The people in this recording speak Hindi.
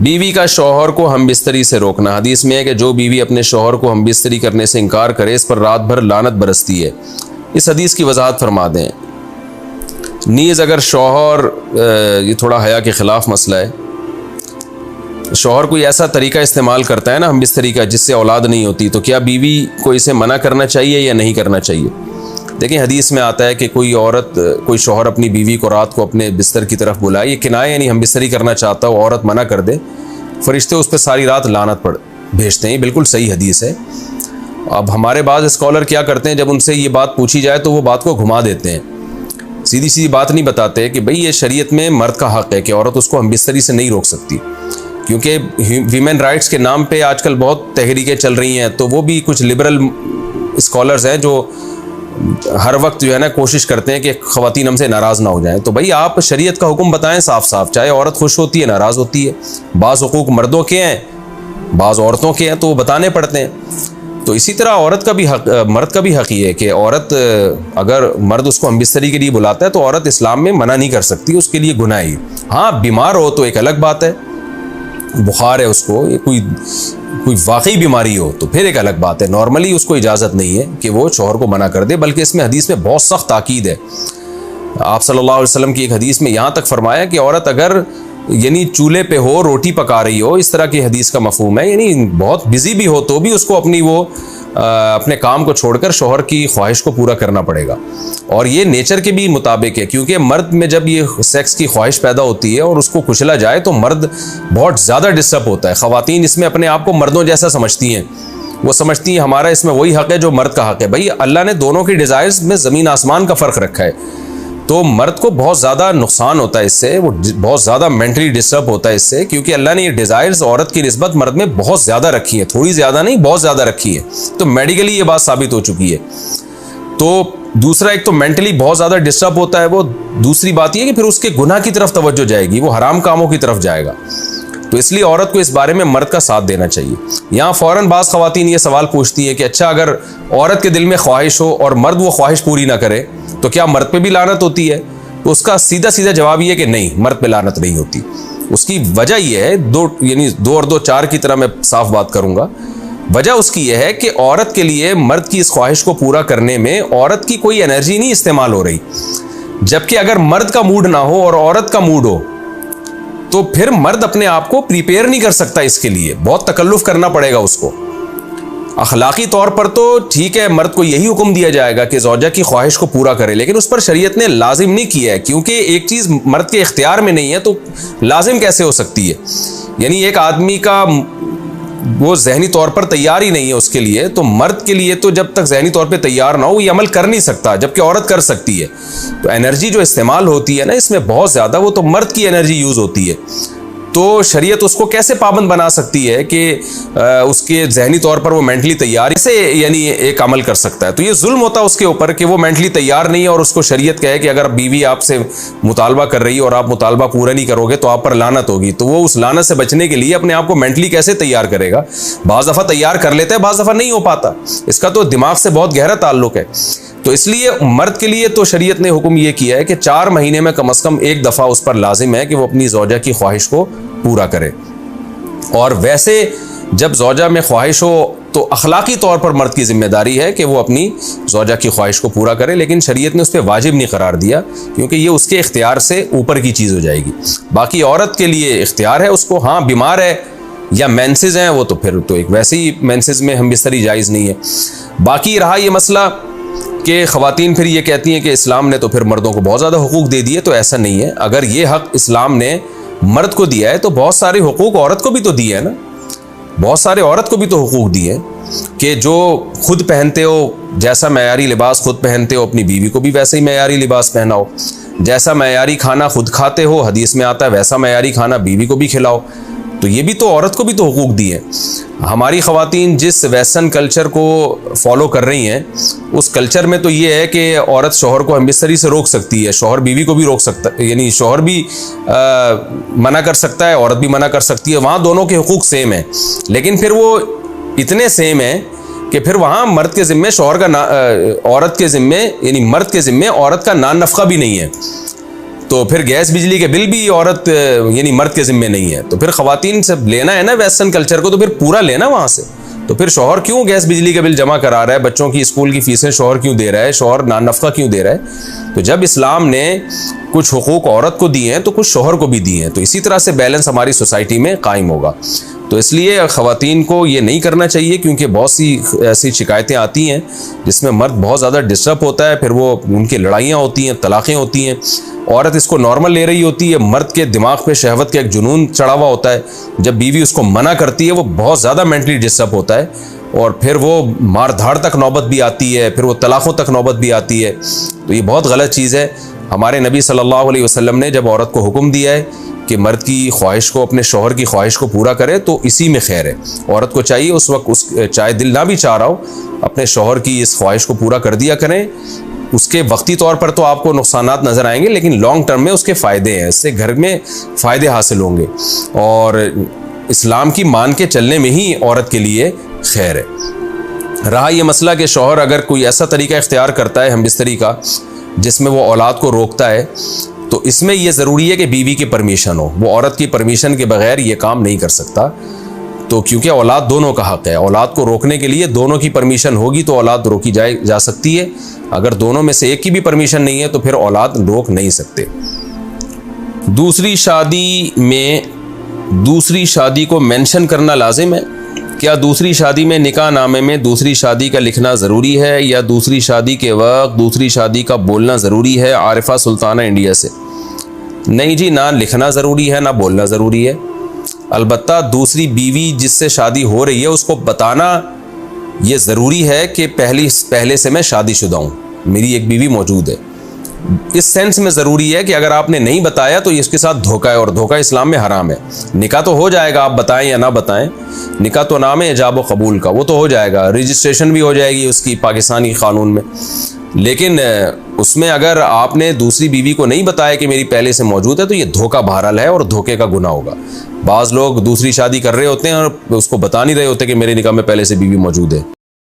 बीवी का शौहर को हम बिस्तरी से रोकना। हदीस में है कि जो बीवी अपने शौहर को हम बिस्तरी करने से इनकार करे इस पर रात भर लानत बरसती है। इस हदीस की वजाहत फरमा दें। नीज़ अगर शौहर, ये थोड़ा हया के ख़िलाफ़ मसला है, शौहर कोई ऐसा तरीका इस्तेमाल करता है ना हम बिस्तरी का जिससे औलाद नहीं होती, तो क्या बीवी को इसे मना करना चाहिए या नहीं करना चाहिए? देखिए हदीस में आता है कि कोई औरत, कोई शौहर अपनी बीवी को रात को अपने बिस्तर की तरफ बुलाए, ये किनाया यानी हम बिस्तरी करना चाहता हो, औरत मना कर दे, फरिश्ते उस पर सारी रात लानत भेजते हैं। बिल्कुल सही हदीस है। अब हमारे बाज़ स्कॉलर क्या करते हैं, जब उनसे ये बात पूछी जाए तो वो बात को घुमा देते हैं, सीधी सीधी बात नहीं बताते कि भाई ये शरीयत में मर्द का हक़ है कि औरत उसको हम बिस्तरी से नहीं रोक सकती, क्योंकि वीमेन राइट्स के नाम पे आजकल बहुत तहरीकें चल रही हैं। तो वो भी कुछ लिबरल स्कॉलर्स हैं जो हर वक्त जो है ना कोशिश करते हैं कि ख़वातीन हमसे नाराज़ ना हो जाएं। तो भाई आप शरीयत का हुक्म बताएं साफ साफ, चाहे औरत खुश होती है नाराज़ होती है, बाज़ हुकूक मर्दों के हैं बाज़ औरतों के हैं, तो वो बताने पड़ते हैं। तो इसी तरह औरत का भी हक, मर्द का भी हक़ ये है कि औरत, अगर मर्द उसको हम बिस्तरी के लिए बुलाता है तो औरत इस्लाम में मना नहीं कर सकती, उसके लिए गुनाह है। हाँ बीमार हो तो एक अलग बात है, बुखार है उसको, ये कोई वाकई बीमारी हो तो फिर एक अलग बात है। नॉर्मली उसको इजाज़त नहीं है कि वो शौहर को मना कर दे, बल्कि इसमें हदीस में बहुत सख्त ताकीद है। आप सल्लल्लाहु अलैहि वसल्लम की एक हदीस में यहाँ तक फरमाया कि औरत अगर यानी चूल्हे पे हो, रोटी पका रही हो, इस तरह की हदीस का मफहूम है, यानी बहुत बिजी भी हो तो भी उसको अपने काम को छोड़कर शौहर की ख्वाहिश को पूरा करना पड़ेगा। और ये नेचर के भी मुताबिक है, क्योंकि मर्द में जब ये सेक्स की ख्वाहिश पैदा होती है और उसको कुचला जाए तो मर्द बहुत ज़्यादा डिस्टर्ब होता है। ख़वातीन इसमें अपने आप को मर्दों जैसा समझती हैं, वो समझती हैं हमारा इसमें वही हक़ है जो मर्द का हक़ है। भाई अल्लाह ने दोनों की डिज़ायर्स में ज़मीन आसमान का फ़र्क रखा है, तो मर्द को बहुत ज़्यादा नुकसान होता है इससे, वो बहुत ज़्यादा मेंटली डिस्टर्ब होता है इससे, क्योंकि अल्लाह ने ये डिज़ायर्स औरत की निस्बत मर्द में बहुत ज़्यादा रखी है, थोड़ी ज़्यादा नहीं बहुत ज़्यादा रखी है। तो मेडिकली ये बात साबित हो चुकी है। तो दूसरा, एक तो मेंटली बहुत ज़्यादा डिस्टर्ब होता है वो, दूसरी बात ये कि फिर उसके गुनाह की तरफ तवज्जो जाएगी, वो हराम कामों की तरफ जाएगा। तो इसलिए औरत को इस बारे में मर्द का साथ देना चाहिए। यहाँ फ़ौरन बाज़ ख़वातीन ये सवाल पूछती हैं कि अच्छा अगर औरत के दिल में ख्वाहिश हो और मर्द वो ख्वाहिश पूरी ना करे तो क्या मर्द पे भी लानत होती है? तो उसका सीधा सीधा जवाब ये है कि नहीं, मर्द पे लानत नहीं होती। उसकी वजह यह है, दो और दो चार की तरह मैं साफ बात करूँगा। वजह उसकी यह है कि औरत के लिए मर्द की इस ख्वाहिश को पूरा करने में औरत की कोई एनर्जी नहीं इस्तेमाल हो रही, जबकि अगर मर्द का मूड ना हो और औरत का मूड हो तो फिर मर्द अपने आप को प्रिपेयर नहीं कर सकता, इसके लिए बहुत तकल्लुफ़ करना पड़ेगा उसको। अखलाकी तौर पर तो ठीक है, मर्द को यही हुक्म दिया जाएगा कि ज़ौजा की ख्वाहिश को पूरा करे, लेकिन उस पर शरीयत ने लाजिम नहीं किया है, क्योंकि एक चीज़ मर्द के इख्तियार में नहीं है तो लाजिम कैसे हो सकती है? यानी एक आदमी का वो जहनी तौर पर तैयार ही नहीं है उसके लिए, तो मर्द के लिए तो जब तक जहनी तौर पे तैयार ना हो ये अमल कर नहीं सकता, जबकि औरत कर सकती है। तो एनर्जी जो इस्तेमाल होती है ना इसमें बहुत ज़्यादा, वो तो मर्द की एनर्जी यूज़ होती है। तो शरीयत उसको कैसे पाबंद बना सकती है कि उसके जहनी तौर पर वो मेंटली तैयार से यानी एक अमल कर सकता है? तो ये जुल्म होता है उसके ऊपर कि वो मेंटली तैयार नहीं है और उसको शरीयत कहे कि अगर बीवी आपसे मुतालबा कर रही है और आप मुतालबा पूरा नहीं करोगे तो आप पर लानत होगी। तो वो उस लानत से बचने के लिए अपने आप को मेंटली कैसे तैयार करेगा? बाज़ दफ़ा तैयार कर लेता है, बाज़ दफ़ा नहीं हो पाता। इसका तो दिमाग से बहुत गहरा ताल्लुक है। तो इसलिए मर्द के लिए तो शरीयत ने हुक्म यह किया है कि 4 महीने में कम से कम एक दफ़ा उस पर लाजिम है कि वो अपनी ज़ौजा की ख्वाहिश को पूरा करे। और वैसे जब ज़ौजा में ख्वाहिश हो तो अखलाकी तौर पर मर्द की जिम्मेदारी है कि वो अपनी ज़ौजा की ख्वाहिश को पूरा करे, लेकिन शरीयत ने उस पर वाजिब नहीं करार दिया, क्योंकि ये उसके इख्तियार से ऊपर की चीज़ हो जाएगी। बाकी औरत के लिए इख्तियार है उसको, हाँ बीमार है या मेंसेस हैं वो तो फिर तो एक वैसे ही मेंसेस में हम बिस्तरी जायज़ नहीं है। बाकी रहा ये मसला कि ख़वातीन फिर ये कहती हैं कि इस्लाम ने तो फिर मर्दों को बहुत ज़्यादा हुकूक दे दिए, तो ऐसा नहीं है। अगर ये हक़ इस्लाम ने मर्द को दिया है तो बहुत सारे हुकूक औरत को भी तो दिए है ना, बहुत सारे औरत को भी तो हुकूक दिए कि जो खुद पहनते हो, जैसा मयारी लिबास खुद पहनते हो अपनी बीवी को भी वैसे ही मयारी लिबास पहनाओ, जैसा मयारी खाना खुद खाते हो हदीस में आता है वैसा मयारी खाना बीवी को भी खिलाओ। तो ये भी तो औरत को भी तो हुकूक दिए हैं। हमारी ख़वातीन जिस वेस्टर्न कल्चर को फॉलो कर रही हैं उस कल्चर में तो ये है कि औरत शौहर को हमबिस्तरी से रोक सकती है, शौहर बीवी को भी रोक सकता है, यानी शौहर भी मना कर सकता है, औरत भी मना कर सकती है। वहाँ दोनों के हुकूक सेम है, लेकिन फिर वो इतने सेम है कि फिर वहाँ मर्द के ज़िम्मे शौहर का औरत के ज़िम्मे यानी मर्द के ज़िम्मे औरत का नान नफ़क़ा भी नहीं है। तो फिर गैस बिजली के बिल भी औरत यानी मर्द के जिम्मे नहीं है। तो फिर ख़वातीन से लेना है ना वेस्टर्न कल्चर को, तो फिर पूरा लेना वहाँ से। तो फिर शौहर क्यों गैस बिजली का बिल जमा करा रहा है, बच्चों की स्कूल की फीसें शौहर क्यों दे रहा है, शौहर नानफ़ा क्यों दे रहा है? तो जब इस्लाम ने कुछ हुकूक औरत को दिए हैं तो कुछ शौहर को भी दिए हैं, तो इसी तरह से बैलेंस हमारी सोसाइटी में कायम होगा। तो इसलिए ख़वातीन को ये नहीं करना चाहिए, क्योंकि बहुत सी ऐसी शिकायतें आती हैं जिसमें मर्द बहुत ज़्यादा डिस्टर्ब होता है, फिर वो उनकी लड़ाइयाँ होती हैं, तलाक़ें होती हैं। औरत इसको नॉर्मल ले रही होती है, मर्द के दिमाग पे शहवत का एक जुनून चढ़ा हुआ होता है। जब बीवी उसको मना करती है वो बहुत ज़्यादा मेंटली डिस्टर्ब होता है, और फिर वो मार धाड़ तक नौबत भी आती है, फिर वो तलाक़ों तक नौबत भी आती है। तो ये बहुत गलत चीज़ है। हमारे नबी सल्लल्लाहु अलैहि वसल्लम ने जब औरत को हुक्म दिया है कि मर्द की ख्वाहिश को, अपने शौहर की ख्वाहिश को पूरा करे, तो इसी में खैर है। औरत को चाहिए उस वक्त चाहे दिल ना भी चाह रहा हो, अपने शौहर की इस ख्वाहिश को पूरा कर दिया करें। उसके वक्ती तौर पर तो आपको नुकसानात नज़र आएंगे, लेकिन लॉन्ग टर्म में उसके फ़ायदे हैं, इससे घर में फ़ायदे हासिल होंगे, और इस्लाम की मान के चलने में ही औरत के लिए खैर है। रहा ये मसला कि शौहर अगर कोई ऐसा तरीका इख्तियार करता है हमबिस्तरी का जिसमें वो औलाद को रोकता है, तो इसमें यह ज़रूरी है कि बीवी की परमिशन हो। वो औरत की परमिशन के बगैर ये काम नहीं कर सकता। तो क्योंकि औलाद दोनों का हक़ है, औलाद को रोकने के लिए दोनों की परमिशन होगी तो औलाद रोकी जा सकती है। अगर दोनों में से एक की भी परमिशन नहीं है तो फिर औलाद रोक नहीं सकते। दूसरी शादी को मेंशन करना लाजिम है। क्या दूसरी शादी में निकाह नामे में दूसरी शादी का लिखना ज़रूरी है, या दूसरी शादी के वक्त दूसरी शादी का बोलना ज़रूरी है? आरिफा सुल्ताना इंडिया से। नहीं जी, ना लिखना ज़रूरी है ना बोलना ज़रूरी है। अलबत्ता दूसरी बीवी जिससे शादी हो रही है उसको बताना ये ज़रूरी है कि पहले से मैं शादीशुदा हूँ, मेरी एक बीवी मौजूद है। इस सेंस में ज़रूरी है कि अगर आपने नहीं बताया तो इसके साथ धोखा है, और धोखा इस्लाम में हराम है। निकाह तो हो जाएगा, आप बताएं या ना बताएं, निकाह तो नाम है इजाब व कबूल का, वो तो हो जाएगा, रजिस्ट्रेशन भी हो जाएगी उसकी पाकिस्तानी क़ानून में। लेकिन उसमें अगर आपने दूसरी बीवी को नहीं बताया कि मेरी पहले से मौजूद है, तो ये धोखा बहरहाल है और धोखे का गुनाह होगा। बाज़ लोग दूसरी शादी कर रहे होते हैं और उसको बता नहीं रहे होते कि मेरे निकाह में पहले से बीवी मौजूद है।